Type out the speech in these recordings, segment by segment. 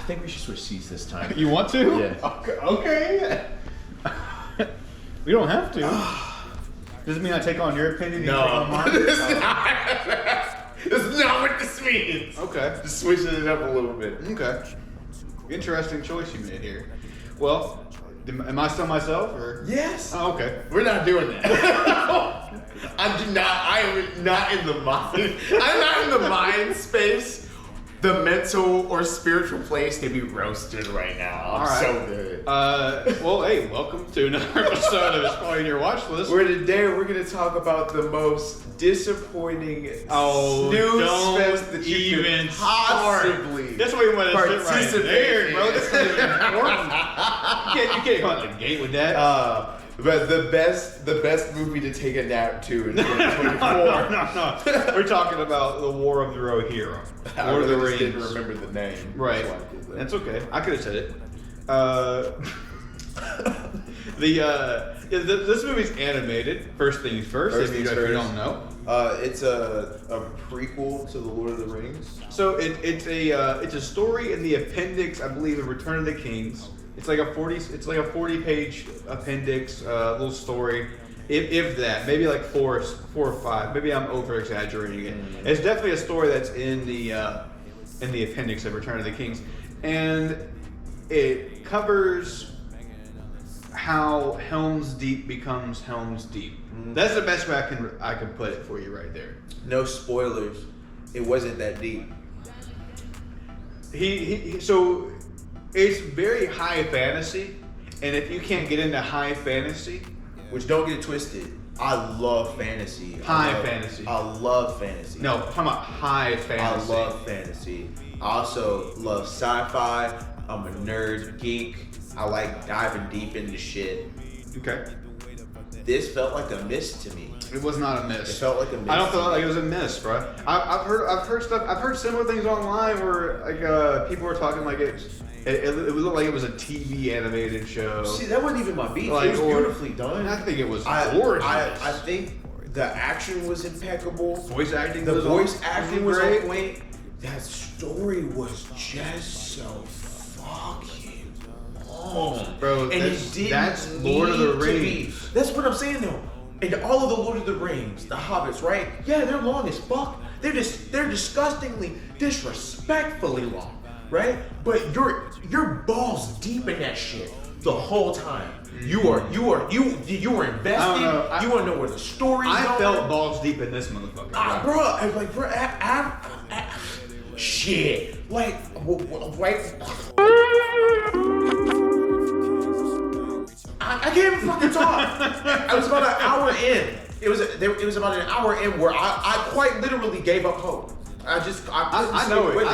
think we should switch seats this time. You want to? Yeah. Okay. We don't have to. Does it mean I take on your opinion? No. You take on mine? That's not what this means. Okay. Just switching it up a little bit. Okay. Interesting choice you made here. Well, am I still myself or? Yes. Oh, okay. We're not doing that. I am not in the mind. I'm not in the mind space, the mental or spiritual place to be roasted right now. I'm All right. so good. Well, hey, welcome to another episode of Exploring Your Watch List. Today we're going to talk about the most disappointing snooze don't fest that you even could possibly That's what we want to sit right participate there, in. bro. This is important. You can't go out the gate with that. But the best movie to take a nap to in 2024. No. We're talking about the War of the Rohirrim. I Lord of the really just Rings. didn't remember the name. Right. That's why I did that. That's okay. I could have said it. This movie's animated. First things first. If you don't know. It's a prequel to the Lord of the Rings. So it's a story in the appendix, I believe, of Return of the Kings. It's like a 40-page appendix, little story. If that, maybe like four or five. Maybe I'm over exaggerating it. Mm-hmm. It's definitely a story that's in the appendix of Return of the Kings, and it covers how Helm's Deep becomes Helm's Deep. Mm-hmm. That's the best way I can put it for you right there. No spoilers. It wasn't that deep. So it's very high fantasy, and if you can't get into high fantasy, Which, don't get it twisted, I love fantasy. fantasy. I love fantasy. No, I'm talking about high fantasy. I love fantasy. I also love sci-fi. I'm a nerd geek. I like diving deep into shit. Okay. This felt like a miss to me. It was not a miss. It felt like a miss. I don't feel like it was a miss, bro. I've heard stuff. I've heard similar things online where like people were talking like it looked like it was a TV animated show. See, that wasn't even my beef. Like, it was beautifully done. I think it was gorgeous. I think the action was impeccable. Voice acting. The voice acting was great. on point. That story was just so fucking long, Bro, and that's Lord of the need to be. Rings. That's what I'm saying though. And all of the Lord of the Rings, the Hobbits, right? Yeah, they're long as fuck. They're disgustingly, disrespectfully long, right? But you're balls deep in that shit the whole time. You were invested. You want to know where the story's going. I felt balls deep in this motherfucker. Bro, I was like, bro, shit, like, I can't even fucking talk. I was about an hour in. It was about an hour in where I quite literally gave up hope. I know where you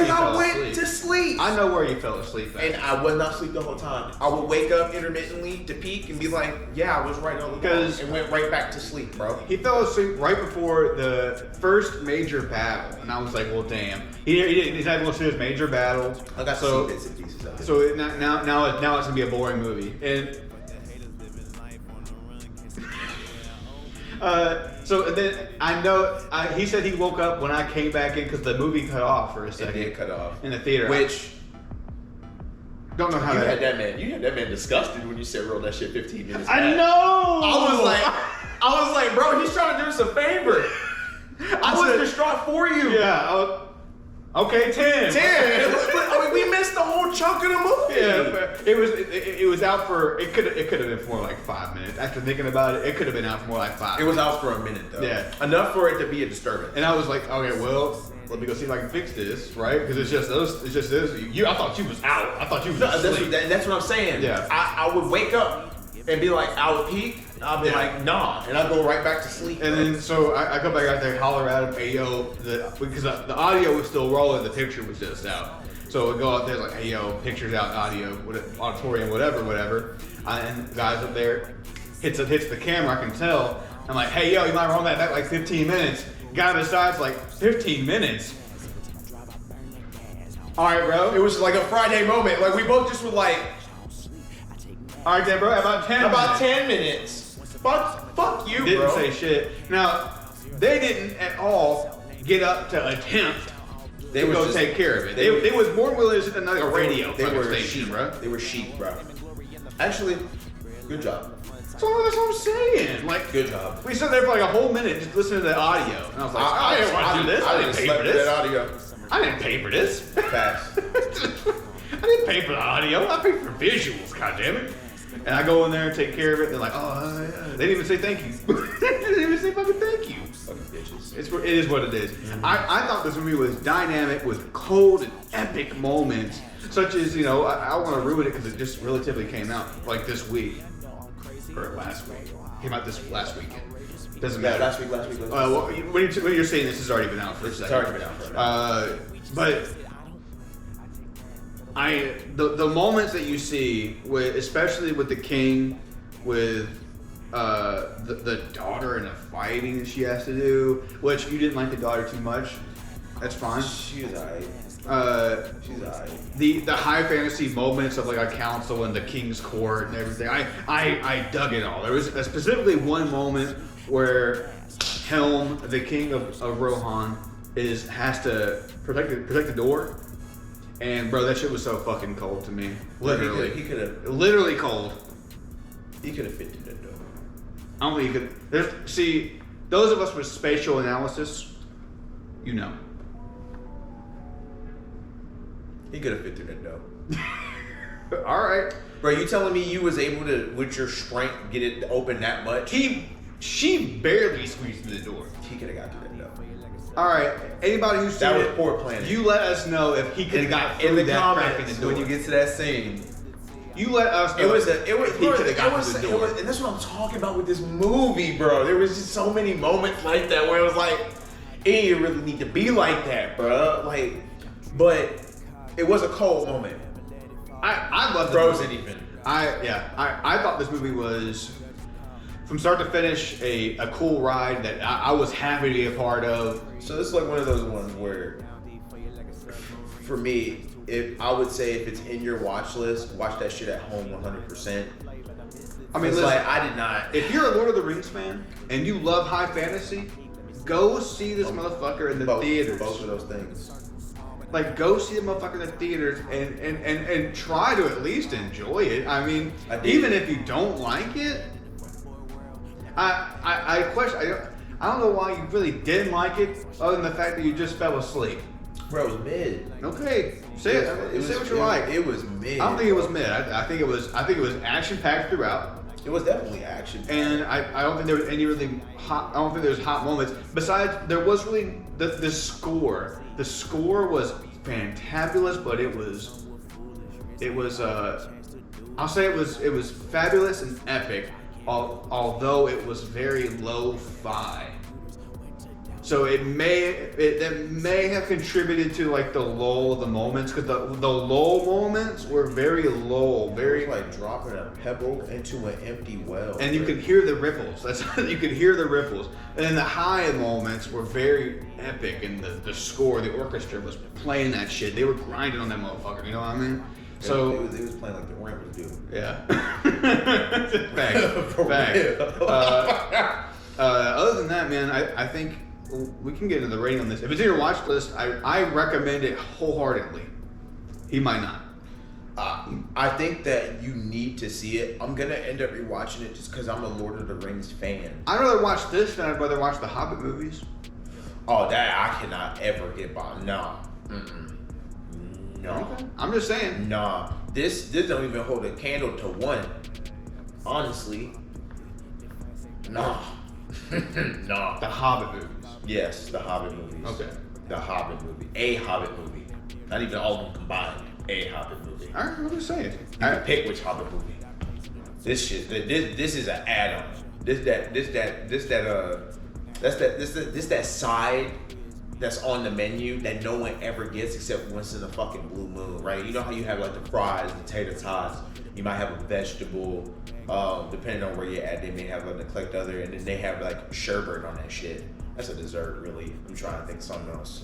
fell I asleep. went to sleep. I know where you fell asleep at. And I would not sleep the whole time. I would wake up intermittently to peek and be like, yeah, I was right all along, and went right back to sleep, bro. He fell asleep right before the first major battle, and I was like, well, damn. He's not going to see his major battle. I got to see bits and pieces of it. So now it's going to be a boring movie. And so then he said he woke up when I came back in because the movie cut off for a second. It did cut off in the theater. Which don't know how you had that man disgusted when you said roll that shit 15 minutes back. I know. I was like, bro, he's trying to do us a favor. I was distraught for you. Yeah. Okay, 10. I mean, we missed the whole chunk of the movie. Yeah, it was out for it could have been for like 5 minutes. After thinking about it, it could have been out for more like 5. It was out for a minute though. Yeah, enough for it to be a disturbance. And I was like, okay, well, let me go see if I can fix this, right? Because it's just this. I thought you was out. I thought you was asleep. That's what I'm saying. Yeah. I would wake up and be like, I would peek. I'll be like, nah, and I'll go right back to sleep. And then so I go back out there, holler at him, hey yo, because the audio was still rolling, the picture was just out. So I go out there like, hey yo, pictures out, audio, auditorium, whatever. And the guys up there hits the camera, I can tell. I'm like, hey yo, you might roll that back like 15 minutes. Guy besides like 15 minutes. All right, bro. It was like a Friday moment. Like we both just were like, all right then, bro. About 10 minutes. Fuck you, didn't bro. Say shit. Now, they didn't at all get up to attempt They would go take care of it. They was more willing to sit in like a radio station, sheep, bro. They were sheep, bro. Actually, good job. That's what I'm saying. Like, good job. We sat there for like a whole minute just listening to the audio, and I was like, I didn't want to do this. I didn't pay for this. Audio. I didn't pay for this. Facts. I didn't pay for the audio. I paid for visuals. goddammit. And I go in there and take care of it. And they're like, oh, yeah. They didn't even say thank you. They didn't even say fucking thank you. Fucking bitches. It is what it is. Mm-hmm. I thought this movie was dynamic with cold and epic moments, such as, you know, I don't want to ruin it because it just relatively came out like this week. Or last week. Came out this last weekend. Doesn't matter. Last week. Well, when you're saying this has already been out for a second. It's already been out for a second. But the moments that you see with, especially with the king, with the daughter and the fighting that she has to do, which you didn't like the daughter too much. That's fine. She's alright. She's alright. The high fantasy moments of like a council and the king's court and everything. I dug it all. There was specifically one moment where Helm, the king of Rohan, has to protect the door. And bro, that shit was so fucking cold to me. Literally. He could have. Literally cold. He could have fit through that door. I don't think he could. See, those of us with spatial analysis, you know. He could have fit through that door. All right. Bro, you telling me you was able to, with your strength, get it open that much? She barely squeezed through the door. He could have got through that door. All right. Anybody who's that was poor planning. You let us know if he could have got through in the that comments crack in the door. when you get to that scene. You let us know. And that's what I'm talking about with this movie, bro. There was just so many moments like that where it was like, it didn't really need to be like that, bro. Like, but it was a cold moment. I love Frozen even. I thought this movie was, from start to finish, a cool ride that I was happy to be a part of. So this is like one of those ones where, for me, I would say if it's in your watch list, watch that shit at home 100%. I mean, listen, like, I did not. If you're a Lord of the Rings fan and you love high fantasy, go see this motherfucker in the theaters. Both of those things. Like, go see the motherfucker in the theaters and try to at least enjoy it. I mean, even if you don't like it, I don't know why you really didn't like it, other than the fact that you just fell asleep. Bro, it was mid. Okay, say what you like. It was mid. I don't think it was mid. I think it was action packed throughout. It was definitely action. And I don't think there was any really hot. I don't think there was hot moments. Besides, there was really the score. The score was fantabulous, but it was. I'll say it was fabulous and epic, although it was very lo-fi. So that may have contributed to like the lull of the moments, because the lull moments were very lull, very like dropping a pebble into an empty well. And you could hear the ripples. You could hear the ripples. And then the high moments were very epic, and the score, the orchestra was playing that shit. They were grinding on that motherfucker. You know what I mean? So it was playing like the Ramblers do. Yeah. Fact. Other than that, man, I think we can get into the rating on this. If it's in your watch list, I recommend it wholeheartedly. He might not. I think that you need to see it. I'm gonna end up rewatching it just because I'm a Lord of the Rings fan. I'd rather watch this than I'd rather watch the Hobbit movies. Oh, that I cannot ever get by. No. No. Okay. I'm just saying. Nah. This don't even hold a candle to one. Honestly. Nah. Nah. The Hobbit movies. Yes, the Hobbit movies. Okay. The Hobbit movie. A Hobbit movie. Not even all of them combined. A Hobbit movie. Alright, I'm just saying. You can pick which Hobbit movie. This shit. This is an add-on. This that side that's on the menu that no one ever gets except once in a fucking blue moon, right? You know how you have like the fries, the tater tots. You might have a vegetable. Depending on where you're at, they may have a neglect other, and then they have like sherbet on that shit. That's a dessert, really. I'm trying to think of something else,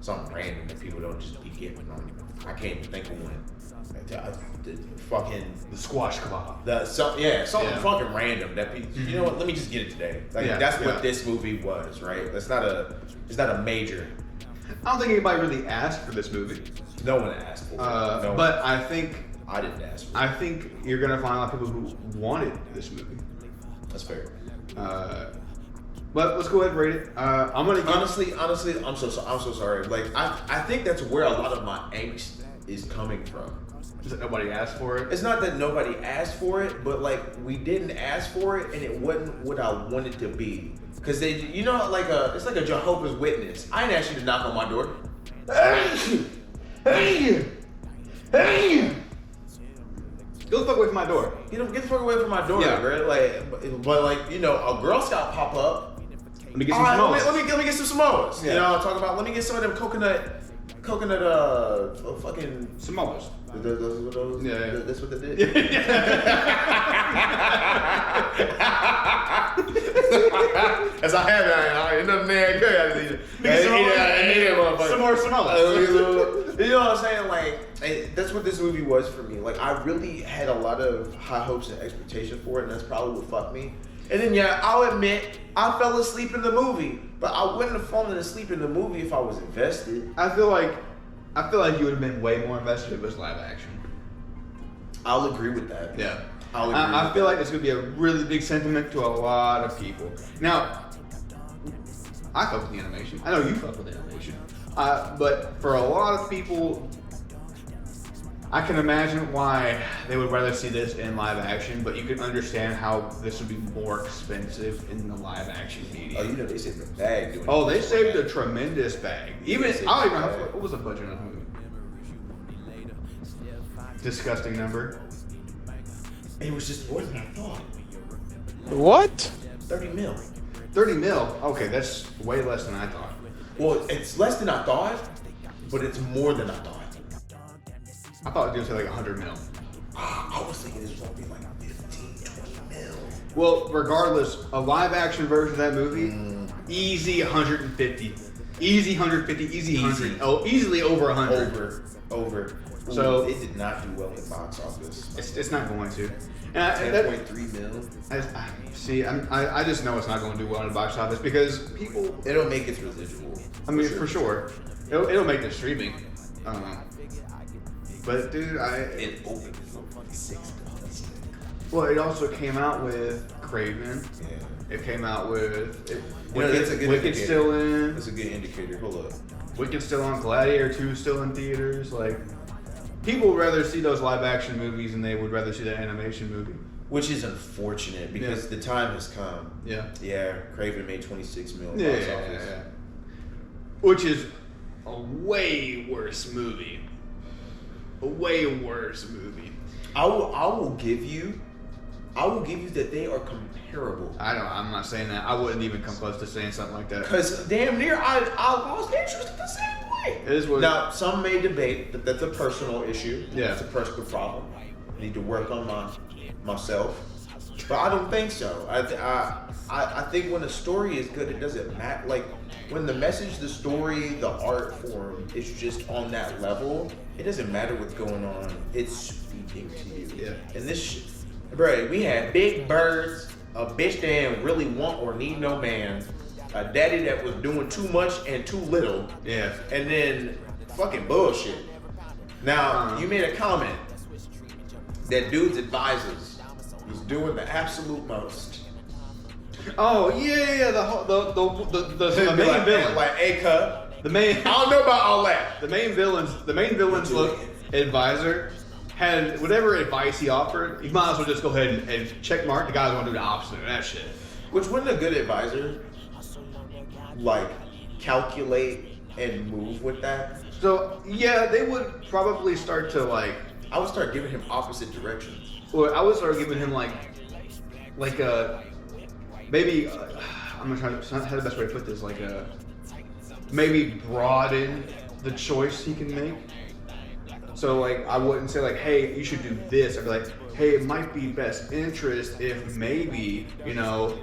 something random that people don't just be getting on. I can't even think of one. The squash kebab. Something fucking random that people. Mm-hmm. You know what? Let me just get it today. Like that's what this movie was, right? It's not a major. I don't think anybody really asked for this movie. No one asked for it. No But I think I didn't ask for it. I think you're gonna find a lot of people who wanted this movie. That's fair. But let's go ahead and rate it. I'm gonna give, Honestly, I'm so sorry. Like I think that's where a lot of my angst is coming from. is that nobody asked for it. It's not that nobody asked for it, but like we didn't ask for it, and it wasn't what I wanted to be. Cause they, you know, it's like a Jehovah's Witness. I didn't ask you to knock on my door. Hey! Go the fuck away from my door. Get the fuck away from my door, Yeah. bro. Like, but like, you know, a Girl Scout pop up. Let me get some All right, Samoas. let me get some Samoas. Yeah. You know, talk about. Let me get some of them coconut, fucking. Samoas. Those, Yeah. That's what they did. As I have it, I ain't nothing there good. Some more Samoas. You know what I'm saying? Like, that's what this movie was for me. Like, I really had a lot of high hopes and expectations for it, and that's probably what fucked me. And then, yeah, I'll admit, I fell asleep in the movie, but I wouldn't have fallen asleep in the movie if I was invested. I feel like you would have been way more invested if it was live action. I'll agree with that. Yeah. I I feel like this could be a really big sentiment to a lot of people. Now, I fuck with the animation. I know you fuck with the animation. But for a lot of people, I can imagine why they would rather see this in live action, but you can understand how this would be more expensive in the live action media. Oh, you know, they saved the bag doing Oh, they this. saved a tremendous bag. Even, saved I don't even the know, bag. what was the budget of the movie? Disgusting number. It was just more than I thought. What? 30 mil. 30 mil. Okay, that's way less than I thought. Well, it's less than I thought, but it's more than I thought. I thought it was like 100 mil. I was thinking this was going to be like 15, 20 mil. Well, regardless, a live action version of that movie, easy 150. Easy 150, easy 100. Easy. Oh, easily over 100. Over. Ooh, So- it did not do well in the box office. It's not going to. And that, 10.3 mil. I just know it's not going to do well in the box office because people. It'll make its residual. I mean, for sure, it'll make the streaming. But dude, It opened for $6. well, it also came out with Craven. Yeah. It came out with You know, that's a good Wicked's indicator. still in. That's a good indicator. Hold up. Wicked's still on. Gladiator 2 still in theaters. Like, people would rather see those live action movies than they would rather see that animation movie. Which is unfortunate because Yeah. the time has come. Yeah. Yeah, Craven made 26 mil Yeah, box office. Which is a way worse movie. A way worse movie. I will give you that they are comparable. I'm not saying that. I wouldn't even come close to saying something like that. Because damn near I lost interest the same way. It is what. Now, some may debate that that's a personal issue. Yeah. It's a personal problem. I need to work on myself. But I don't think so. I think when a story is good, it doesn't matter. Like, when the message, the story, the art form is just on that level, it doesn't matter what's going on. It's speaking to you. Yeah. And this shit, bro, we had big birds, a bitch that didn't really want or need no man, a daddy that was doing too much and too little, Yeah. and then fucking bullshit. Now, you made a comment that dude's advisors was doing the absolute most. Oh yeah. The main like, villain. like, hey, cut. The main. I don't know about all that. The main villain's look advisor had whatever advice he offered. You might as well just go ahead and check mark. The guys want to do the opposite of that shit. Which wouldn't a good advisor like calculate and move with that? So yeah, they would probably start to like. I would start giving him opposite directions. Well, I would start giving him like a maybe. I'm gonna try to. How the best way to put this? Like a maybe broaden the choice he can make. So like I wouldn't say like, hey, you should do this. I'd be like, hey, it might be best interest if maybe, you know,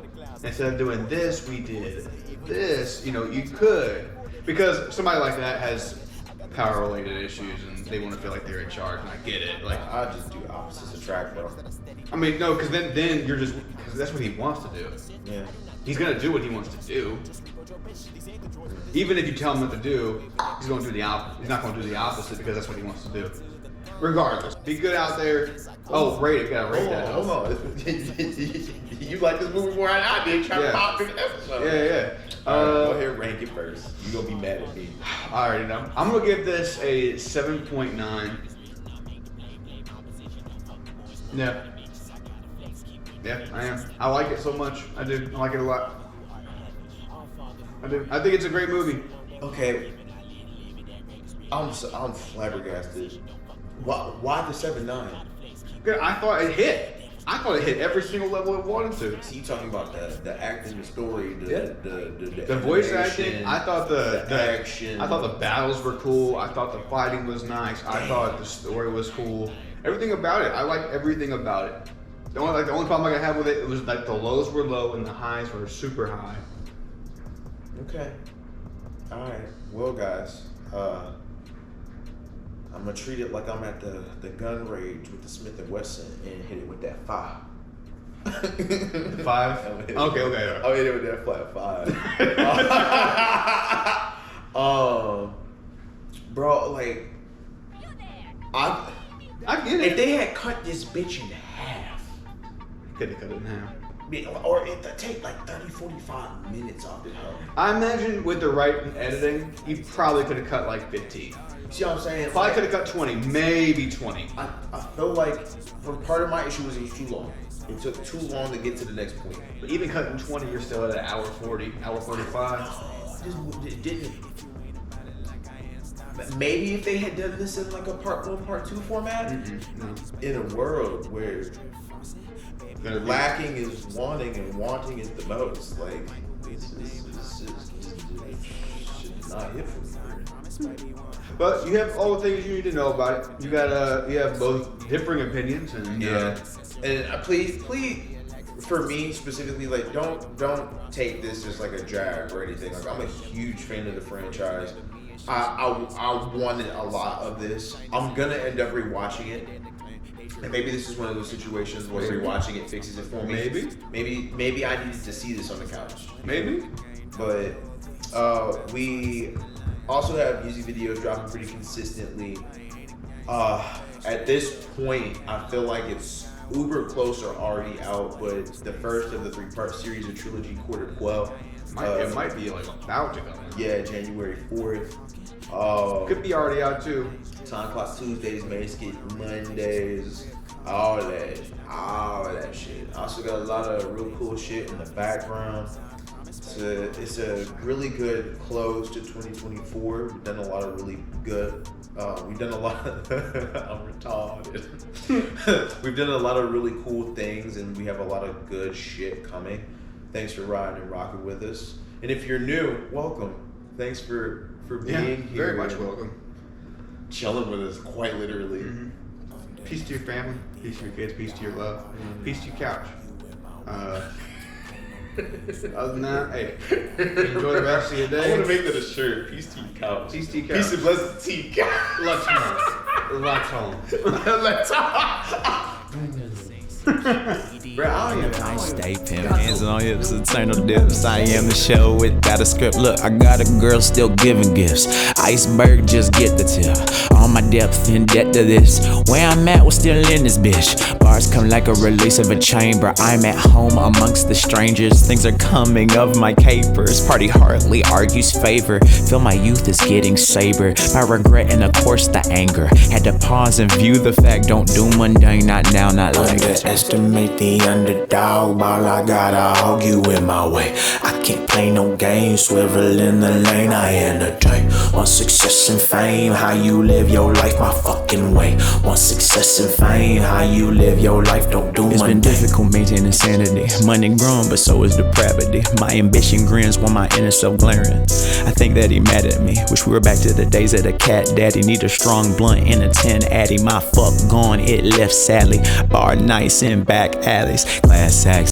instead of doing this, we did this. You know, you could, because somebody like that has power related issues and they want to feel like they're in charge, and I get it. Like, I just do opposites attract, bro. I mean, no, because then you're just, because that's what he wants to do. Yeah. He's gonna do what he wants to do. Even if you tell him what to do, he's going to do the opposite. He's not going to do the opposite because that's what he wants to do. Regardless, be good out there. Oh, rate it. Gotta rate that. Hold on. You like this movie more than I did. Trying to pop through the episode. Yeah. Go ahead, rank it first. You gonna be mad at me? I already know. I'm gonna give this a 7.9. Yeah. Yeah, I am. I like it so much. I do. I like it a lot. I do. I think it's a great movie. Okay. I'm flabbergasted. Why the 7.9? Good. I thought it hit. I thought it hit every single level it wanted to. So you talking about the acting, the story, the voice acting. I thought the action. I thought the battles were cool. I thought the fighting was nice. I thought the story was cool. Everything about it. I liked everything about it. The only problem I had with it was like the lows were low and the highs were super high. Okay. All right. Well, guys, I'm gonna treat it like I'm at the gun range with the Smith & Wesson and hit it with that 5. 5? Okay. I'll hit it with that flat 5. Bro, like, I get it. If they had cut this bitch in half, could have cut it in half. Or it take like 30, 45 minutes off it. I imagine with the right editing, you probably could have cut like 15. See what I'm saying? Probably could have cut 20, maybe 20. I feel like part of my issue was it was too long. It took too long to get to the next point. But even cutting 20, you're still at an hour 40, hour 45. It didn't. Maybe if they had done this in like a part 1, part 2 format, in a world where lacking is wanting and wanting is the most, like this should not hit for me. But you have all the things you need to know about it. You have both differing opinions and and please, for me specifically, like don't take this as like a jab or anything. Like I'm a huge fan of the franchise. I wanted a lot of this. I'm gonna end up rewatching it. And maybe this is one of those situations where rewatching it fixes it for me. Maybe I needed to see this on the couch. Maybe. But we also have music videos dropping pretty consistently. At this point, I feel like it's uber close or already out, but the first of the 3-part series or trilogy, Quarter Quell. It might be like about to go. Yeah, January 4th. Could be already out too. Time Clock Tuesdays, Main Skit Mondays, all that shit. I also got a lot of real cool shit in the background. It's a really good close to 2024. We've done a lot of really good. We've done a lot. I'm retarded. We've done a lot of really cool things, and we have a lot of good shit coming. Thanks for riding and rocking with us. And if you're new, welcome. Thanks for being here. Very much welcome. Chilling with us, quite literally. Peace to your family, peace to your kids, peace to your love, peace to your couch. Other than that, hey, enjoy the rest of your day. I want to make that a shirt. Peace to your couch. Peace to your couch. Peace and blessings to your couch. Let's home. Let's home. Let's Bro, I stay pimp, hands on hips, eternal dips. I am the show without a script. Look, I got a girl still giving gifts. Iceberg, just get the tip. All my depth in debt to this. Where I'm at, we're still in this bitch. Bars come like a release of a chamber. I'm at home amongst the strangers. Things are coming of my capers. Party hardly argues favor. Feel my youth is getting saber. My regret and of course the anger. Had to pause and view the fact. Don't do mundane, not now, not later. Estimate the underdog, ball I gotta argue in my way. I can't play no games, swivel in the lane, I entertain. Want success and fame, how you live your life my fucking way. Want success and fame, how you live your life, don't do. It's been difficult maintaining sanity. Money grown, but so is depravity. My ambition grins while my inner self glaring. I think that he mad at me. Wish we were back to the days of the cat daddy. Need a strong blunt in a 10 addy. My fuck gone, it left sadly. Bar nice in back alleys. Glass sacks.